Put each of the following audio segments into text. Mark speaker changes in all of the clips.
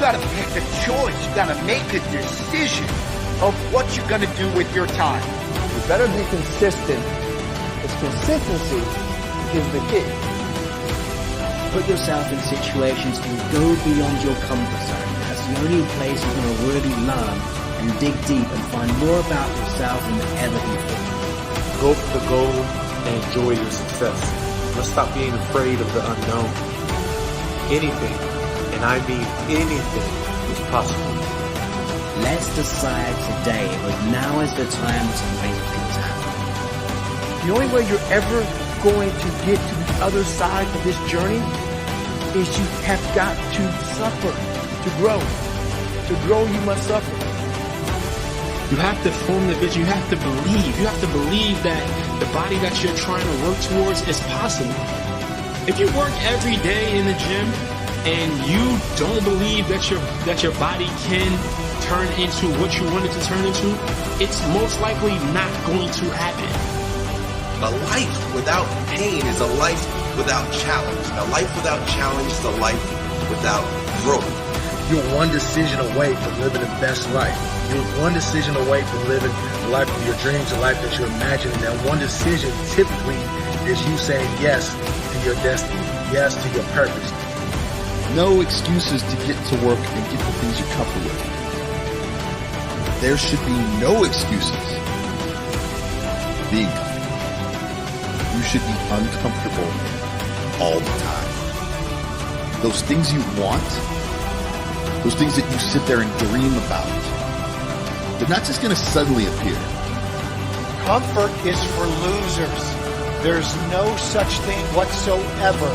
Speaker 1: got to pick a choice. You got to make a decision of what you're going to do with your time.
Speaker 2: You better be consistent, because consistency is the key.
Speaker 3: Put yourself in situations and go beyond your comfort zone. That's the only place you're going to really learn and dig deep and find more about yourself than ever before.
Speaker 4: Go for the goal and enjoy your success. Let's stop being afraid of the unknown. Anything, and I mean anything, is possible.
Speaker 3: Let's decide today that now is the time to make things happen.
Speaker 2: The only way you're ever going to get to the other side of this journey is you have got to suffer to grow. To grow, you must suffer.
Speaker 5: You have to form the vision. You have to believe. You have to believe that the body that you're trying to work towards is possible. If you work every day in the gym and you don't believe that your body can turn into what you want it to turn into, it's most likely not going to happen.
Speaker 6: A life without pain is a life without challenge. A life without challenge is a life without growth.
Speaker 7: You're one decision away from living the best life. You're one decision away from living the life of your dreams, the life that you're imagining. That one decision typically is you saying yes to your destiny, yes to your purpose.
Speaker 8: No excuses to get to work and get the things you're comfortable with. There should be no excuses being comfortable. You should be uncomfortable all the time. Those things you want, those things that you sit there and dream about, they're not just going to suddenly appear.
Speaker 1: Comfort is for losers. There's no such thing whatsoever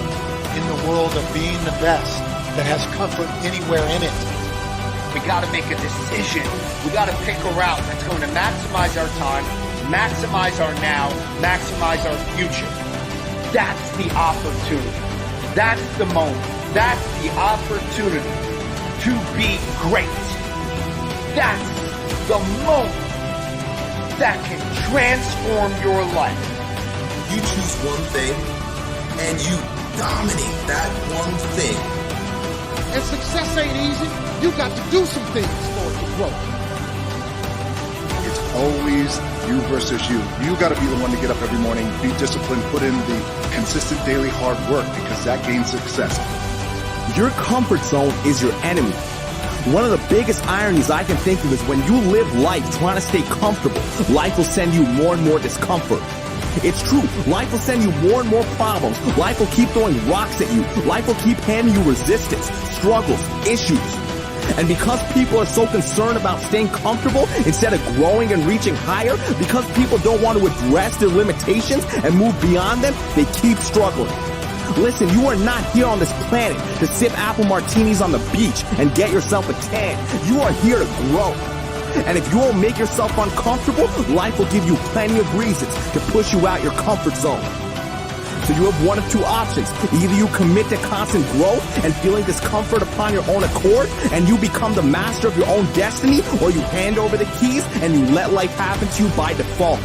Speaker 1: in the world of being the best that has comfort anywhere in it. We got to make a decision. We got to pick a route that's going to maximize our time, maximize our now, maximize our future. That's the opportunity. That's the moment. That's the opportunity to be great. That's the moment that can transform your life.
Speaker 6: You choose one thing and you dominate that one thing.
Speaker 9: And success ain't easy. You got to do some things for it to grow.
Speaker 8: It's always you versus you. You got to be the one to get up every morning, be disciplined, put in the consistent daily hard work, because that gains success.
Speaker 10: Your comfort zone is your enemy. One of the biggest ironies I can think of is when you live life trying to stay comfortable, life will send you more and more discomfort. It's true. Life will send you more and more problems. Life will keep throwing rocks at you. Life will keep handing you resistance, struggles, issues. And because people are so concerned about staying comfortable instead of growing and reaching higher, because people don't want to address their limitations and move beyond them, they keep struggling. Listen, you are not here on this planet to sip apple martinis on the beach and get yourself a tan. You are here to grow. And if you won't make yourself uncomfortable, life will give you plenty of reasons to push you out your comfort zone. So you have one of two options. Either you commit to constant growth and feeling discomfort upon your own accord, and you become the master of your own destiny, or you hand over the keys and you let life happen to you by default.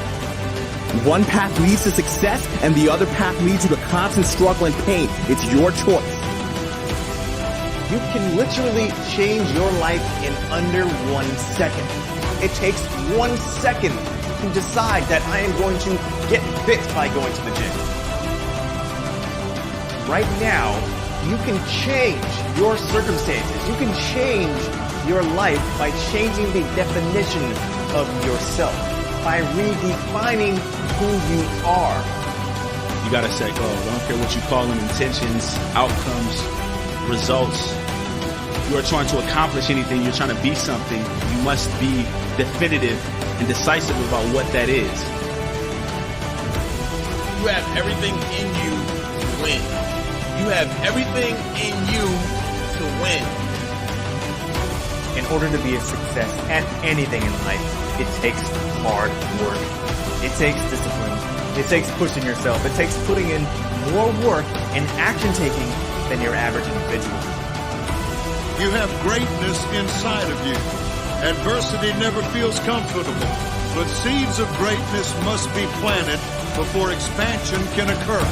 Speaker 10: One path leads to success, and the other path leads you to constant struggle and pain. It's your choice.
Speaker 2: You can literally change your life in under 1 second. It takes 1 second to decide that I am going to get fit by going to the gym. Right now, you can change your circumstances. You can change your life by changing the definition of yourself, by redefining who you are.
Speaker 5: You gotta set goals. I don't care what you call them, intentions, outcomes, results. You are trying to accomplish anything, you're trying to be something, you must be definitive and decisive about what that is.
Speaker 11: You have everything in you to win. You have everything in you to win.
Speaker 2: In order to be a success at anything in life, it takes hard work. It takes discipline. It takes pushing yourself. It takes putting in more work and action taking than your average individual.
Speaker 9: You have greatness inside of you. Adversity never feels comfortable, but seeds of greatness must be planted before expansion can occur.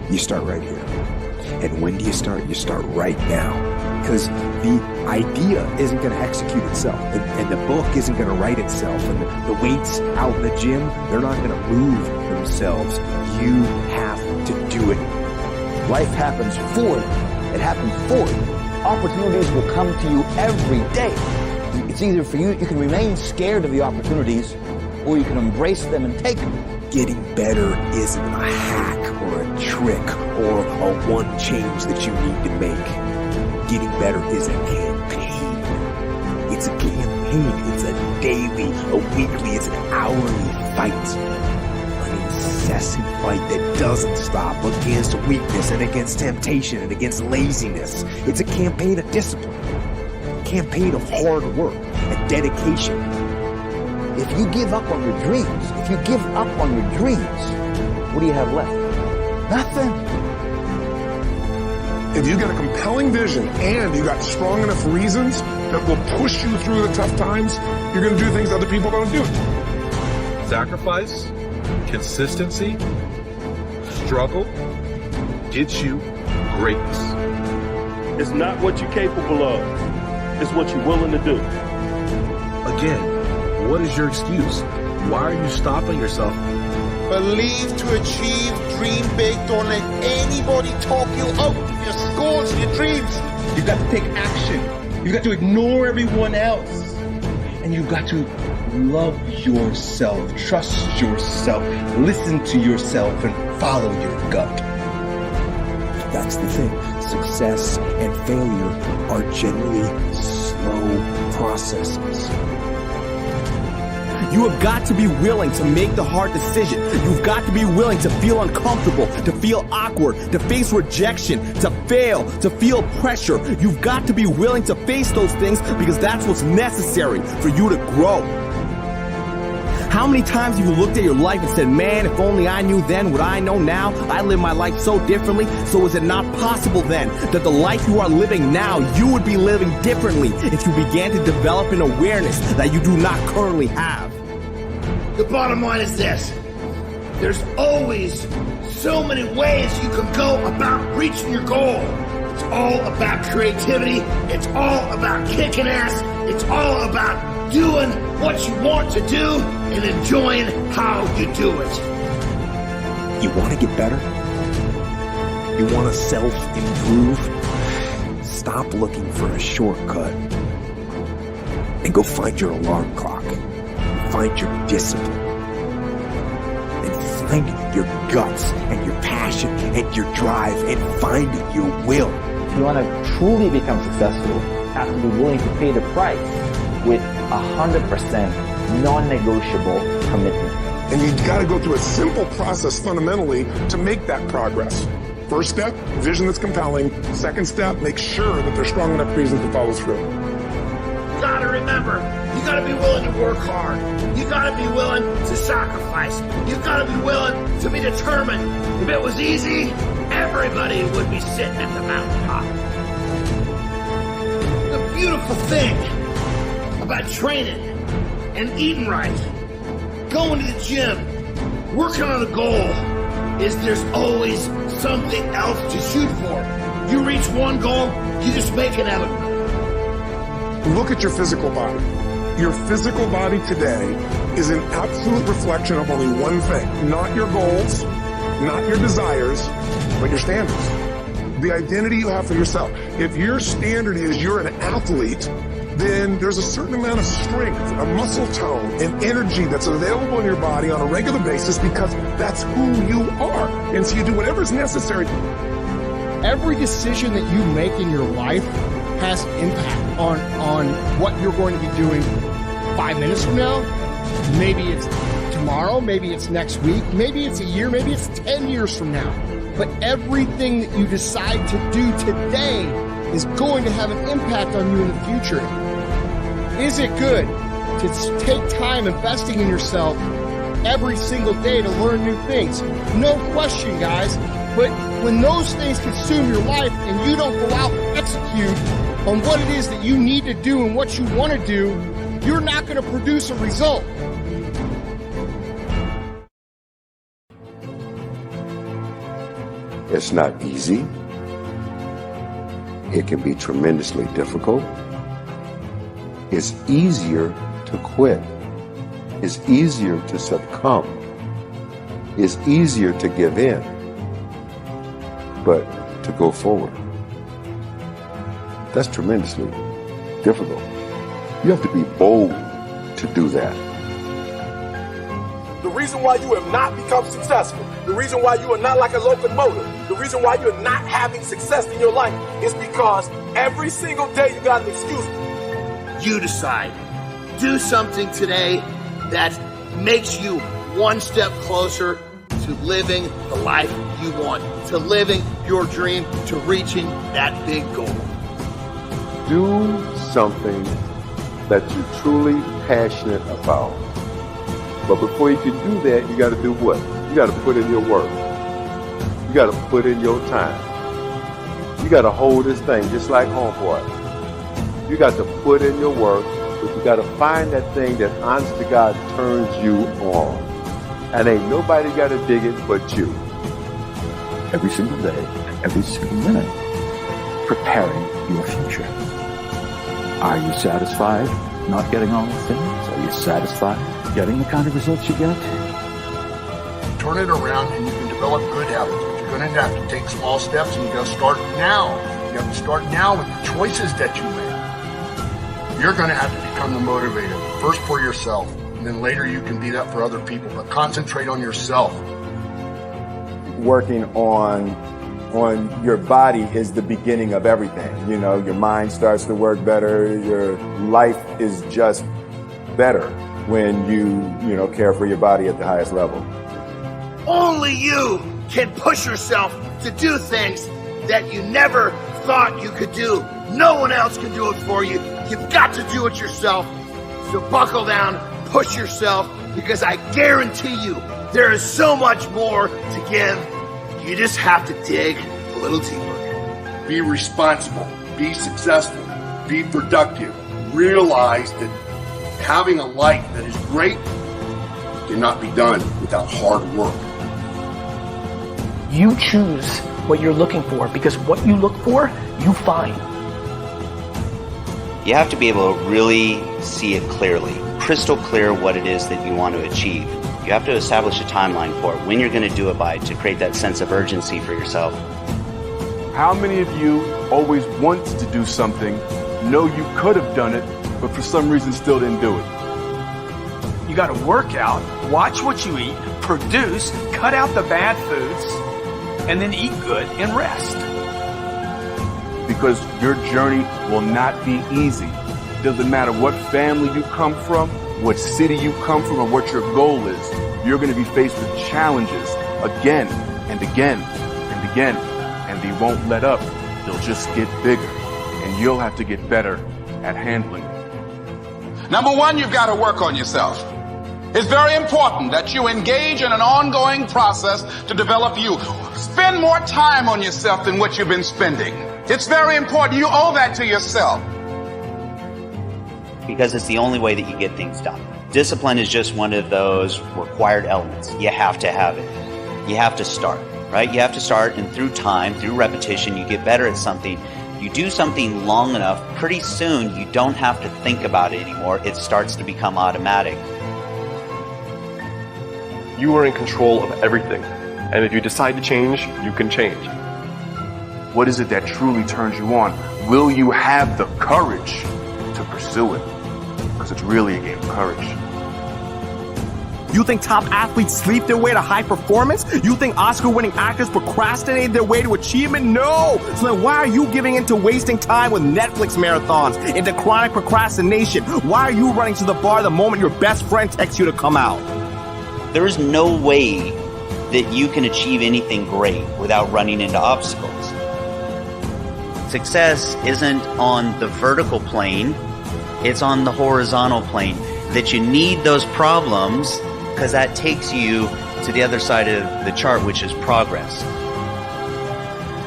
Speaker 12: You start right here. And when do you start? You start right now. Because the idea isn't going to execute itself. And the book isn't going to write itself. And the weights out in the gym, they're not going to move themselves. You have to do it.
Speaker 13: Life happens for you. It happens for you. Opportunities will come to you every day. It's either for you, you can remain scared of the opportunities, or you can embrace them and take them.
Speaker 12: Getting better isn't a hack or a trick or a one change that you need to make. Getting better is a campaign. It's a campaign. It's a daily, a weekly, it's an hourly fight. An incessant fight that doesn't stop against weakness and against temptation and against laziness. It's a campaign of discipline. A campaign of hard work and dedication.
Speaker 13: If you give up on your dreams, what do you have left? Nothing.
Speaker 14: If you get a compelling vision and you got strong enough reasons that will push you through the tough times, you're going to do things other people don't do.
Speaker 4: Sacrifice, consistency, struggle gets you greatness.
Speaker 15: It's not what you're capable of. It's what you're willing to do.
Speaker 6: Again, what is your excuse? Why are you stopping yourself?
Speaker 1: Believe to achieve, dream big, don't let anybody talk you out of your goals and your dreams.
Speaker 2: You've got to take action. You've got to ignore everyone else. And you've got to love yourself, trust yourself, listen to yourself, and follow your gut.
Speaker 12: That's the thing. Success and failure are generally slow processes.
Speaker 10: You have got to be willing to make the hard decision. You've got to be willing to feel uncomfortable, to feel awkward, to face rejection, to fail, to feel pressure. You've got to be willing to face those things because that's what's necessary for you to grow. How many times have you looked at your life and said, man, if only I knew then what I know now, I live my life so differently. So is it not possible then that the life you are living now, you would be living differently if you began to develop an awareness that you do not currently have?
Speaker 16: The bottom line is this. There's always so many ways you can go about reaching your goal. It's all about creativity. It's all about kicking ass. It's all about doing what you want to do and enjoying how you do it.
Speaker 12: You want to get better? You want to self-improve? Stop looking for a shortcut and go find your alarm clock. Find your discipline. And find your guts and your passion and your drive and find your will.
Speaker 2: If you want to truly become successful, you have to be willing to pay the price with 100% non-negotiable commitment.
Speaker 14: And you've got to go through a simple process fundamentally to make that progress. First step, vision that's compelling. Second step, make sure that there's strong enough reasons to follow through.
Speaker 16: You gotta remember, you gotta be willing to work hard. You gotta be willing to sacrifice. You gotta be willing to be determined. If it was easy, everybody would be sitting at the mountaintop. The beautiful thing about training and eating right, going to the gym, working on a goal, is there's always something else to shoot for. You reach one goal, you just make another one.
Speaker 14: Look at your physical body. Your physical body today is an absolute reflection of only one thing. Not your goals, not your desires, but your standards. The identity you have for yourself. If your standard is you're an athlete, then there's a certain amount of strength, a muscle tone, and energy that's available in your body on a regular basis because that's who you are. And so you do whatever's necessary.
Speaker 17: Every decision that you make in your life has impact on what you're going to be doing 5 minutes from now. Maybe it's tomorrow, maybe it's next week, maybe it's a year, maybe it's 10 years from now. But everything that you decide to do today is going to have an impact on you in the future. Is it good to take time investing in yourself every single day to learn new things? No question, guys. But when those things consume your life and you don't go out and execute on what it is that you need to do and what you want to do, you're not going to produce a result.
Speaker 18: It's not easy. It can be tremendously difficult. It's easier to quit. It's easier to succumb. It's easier to give in. But to go forward, that's tremendously difficult. You have to be bold to do that.
Speaker 14: The reason why you have not become successful, the reason why you are not like a locomotive, the reason why you're not having success in your life is because every single day you got an excuse.
Speaker 16: You decide. Do something today that makes you one step closer to living the life you want, to living your dream, to reaching that big goal.
Speaker 18: Do something that you're truly passionate about. But before you can do that, you got to do what? You got to put in your work. You got to put in your time. You got to hold this thing just like homeboy. You got to put in your work, but you got to find that thing that honest to God turns you on. And ain't nobody got to dig it but you.
Speaker 19: Every single day, every single minute, preparing your future. Are you satisfied not getting all the things? Are you satisfied getting the kind of results you get?
Speaker 7: Turn it around and you can develop good habits. But you're going to have to take small steps, and you got to start now. You have to start now with the choices that you make. You're going to have to become the motivator, first for yourself, and then later you can be that for other people. But concentrate on yourself.
Speaker 10: Working on your body is the beginning of everything. You know, your mind starts to work better. Your life is just better when you care for your body at the highest level.
Speaker 16: Only you can push yourself to do things that you never thought you could do. No one else can do it for you. You've got to do it yourself. So buckle down, push yourself, because I guarantee you there is so much more to give. You just have to dig a little deeper.
Speaker 7: Be responsible. Be successful. Be productive. Realize that having a life that is great cannot be done without hard work.
Speaker 20: You choose what you're looking for, because what you look for, you find.
Speaker 21: You have to be able to really see it clearly, crystal clear what it is that you want to achieve. You have to establish a timeline for it, when you're going to do it by, to create that sense of urgency for yourself.
Speaker 22: How many of you always wanted to do something, know you could have done it, but for some reason still didn't do it?
Speaker 23: You got to work out, watch what you eat, produce, cut out the bad foods, and then eat good and rest.
Speaker 22: Because your journey will not be easy. Doesn't matter what family you come from, what city you come from, or what your goal is. You're going to be faced with challenges again and again and again, and they won't let up. They'll just get bigger, and you'll have to get better at handling it.
Speaker 24: Number one, you've got to work on yourself. It's very important that you engage in an ongoing process to develop you. Spend more time on yourself than what you've been spending. It's very important. You owe that to yourself.
Speaker 21: Because it's the only way that you get things done. Discipline is just one of those required elements. You have to have it. You have to start, right? You have to start, and through time, through repetition, you get better at something. You do something long enough, pretty soon you don't have to think about it anymore. It starts to become automatic.
Speaker 25: You are in control of everything. And if you decide to change, you can change.
Speaker 22: What is it that truly turns you on? Will you have the courage to pursue it? Because it's really a game of courage.
Speaker 10: You think top athletes sleep their way to high performance? You think Oscar-winning actors procrastinate their way to achievement? No! So then why are you giving into wasting time with Netflix marathons, into chronic procrastination? Why are you running to the bar the moment your best friend texts you to come out?
Speaker 21: There is no way that you can achieve anything great without running into obstacles. Success isn't on the vertical plane, it's on the horizontal plane. That you need those problems because that takes you to the other side of the chart, which is progress.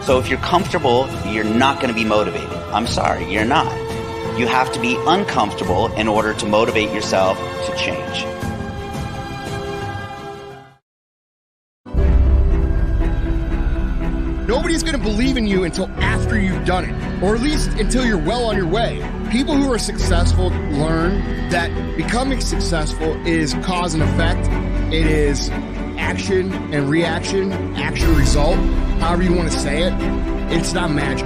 Speaker 21: So if you're comfortable, you're not going to be motivated. I'm sorry, you're not. You have to be uncomfortable in order to motivate yourself to change.
Speaker 17: Nobody's going to believe in you until after you've done it, or at least until you're well on your way. People who are successful learn that becoming successful is cause and effect. It is action and reaction, action result, however you want to say it. It's not magic.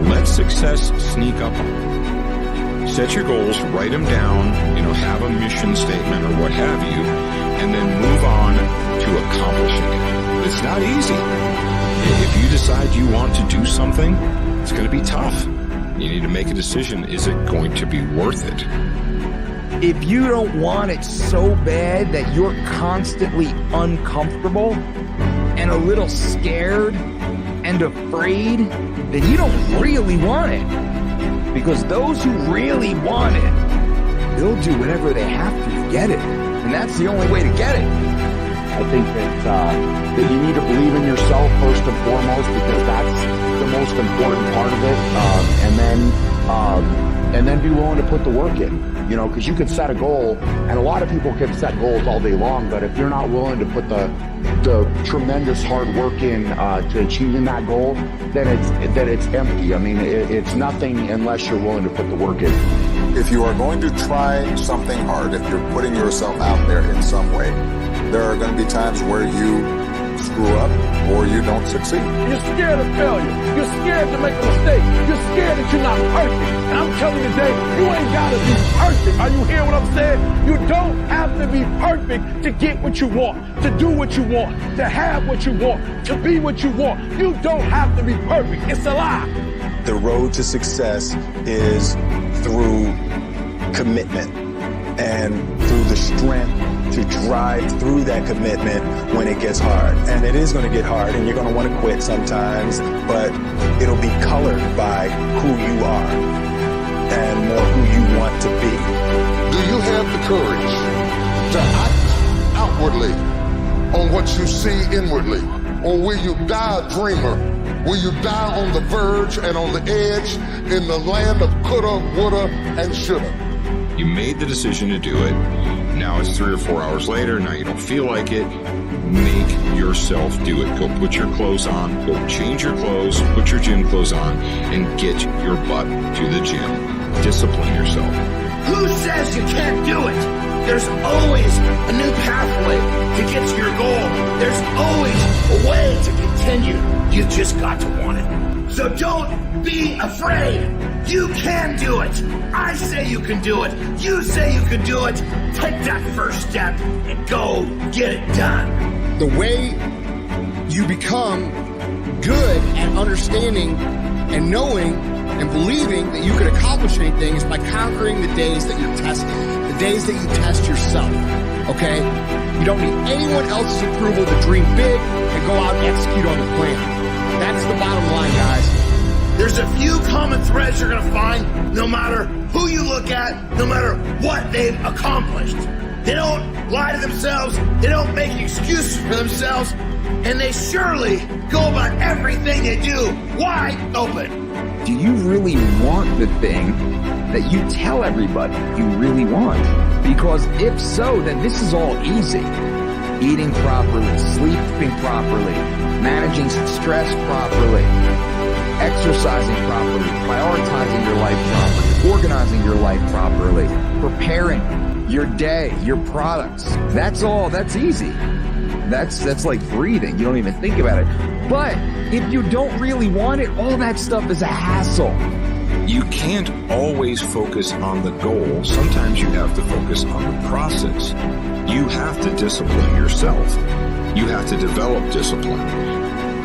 Speaker 3: Let success sneak up on you. Set your goals, write them down, have a mission statement or what have you, and then move on to accomplishing it. It's not easy. If you decide you want to do something, it's going to be tough. You need to make a decision. Is it going to be worth it?
Speaker 2: If you don't want it so bad that you're constantly uncomfortable and a little scared and afraid, then you don't really want it. Because those who really want it, they'll do whatever they have to get it. And that's the only way to get it.
Speaker 5: I think that you need to believe in yourself first and foremost, because that's the most important part of it. And then be willing to put the work in. Because you could set a goal, and a lot of people can set goals all day long, but if you're not willing to put the tremendous hard work in to achieving that goal, then it's empty. I mean, it's nothing unless you're willing to put the work in.
Speaker 8: If you are going to try something hard, if you're putting yourself out there in some way, there are going to be times where you screw up or you don't succeed.
Speaker 16: You're scared of failure. You're scared to make a mistake. You're scared that you're not perfect. And I'm telling you today, you ain't got to be perfect. Are you hearing what I'm saying? You don't have to be perfect to get what you want, to do what you want, to have what you want, to be what you want. You don't have to be perfect. It's a lie.
Speaker 9: The road to success is through commitment and through the strength to drive through that commitment when it gets hard. And it is going to get hard, and you're going to want to quit sometimes, but it'll be colored by who you are and more who you want to be.
Speaker 11: Do you have the courage to act outwardly on what you see inwardly? Or will you die a dreamer? Will you die on the verge and on the edge in the land of coulda, woulda, and shoulda?
Speaker 3: You made the decision to do it. Now it's 3 or 4 hours later. Now you don't feel like it. Make yourself do it. Go put your clothes on. Go change your clothes. Put your gym clothes on and get your butt to the gym. Discipline yourself.
Speaker 16: Who says you can't do it? There's always a new pathway to get to your goal. There's always a way to continue. You've just got to want it. So don't be afraid. You can do it. I say you can do it. You say you can do it. Take that first step and go get it done.
Speaker 17: The way you become good at understanding and knowing and believing that you can accomplish anything is by conquering the days that you're tested, the days that you test yourself, okay? You don't need anyone else's approval to dream big and go out and execute on the plan. That's the bottom line, guys.
Speaker 16: There's a few common threads you're going to find no matter who you look at, no matter what they've accomplished. They don't lie to themselves, they don't make excuses for themselves, and they surely go about everything they do wide open.
Speaker 2: Do you really want the thing that you tell everybody you really want? Because if so, then this is all easy. Eating properly, sleeping properly, managing stress properly, exercising properly, prioritizing your life properly, organizing your life properly, preparing your day, your products. That's easy. That's like breathing. You don't even think about it. But if you don't really want it, all that stuff is a hassle.
Speaker 3: You can't always focus on the goal. Sometimes you have to focus on the process. You have to discipline yourself. You have to develop discipline.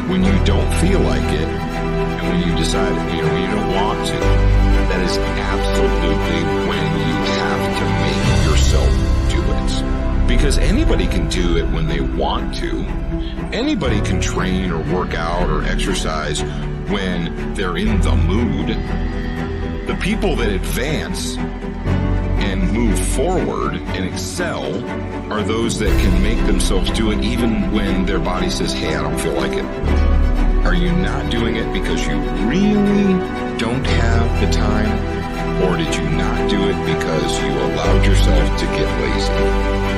Speaker 3: When you don't feel like it, and when you decide, when you don't want to, that is absolutely when you have to make yourself do it. Because anybody can do it when they want to. Anybody can train or work out or exercise when they're in the mood. The people that advance and move forward and excel are those that can make themselves do it even when their body says, hey, I don't feel like it. Are you not doing it because you really don't have the time? Or did you not do it because you allowed yourself to get lazy?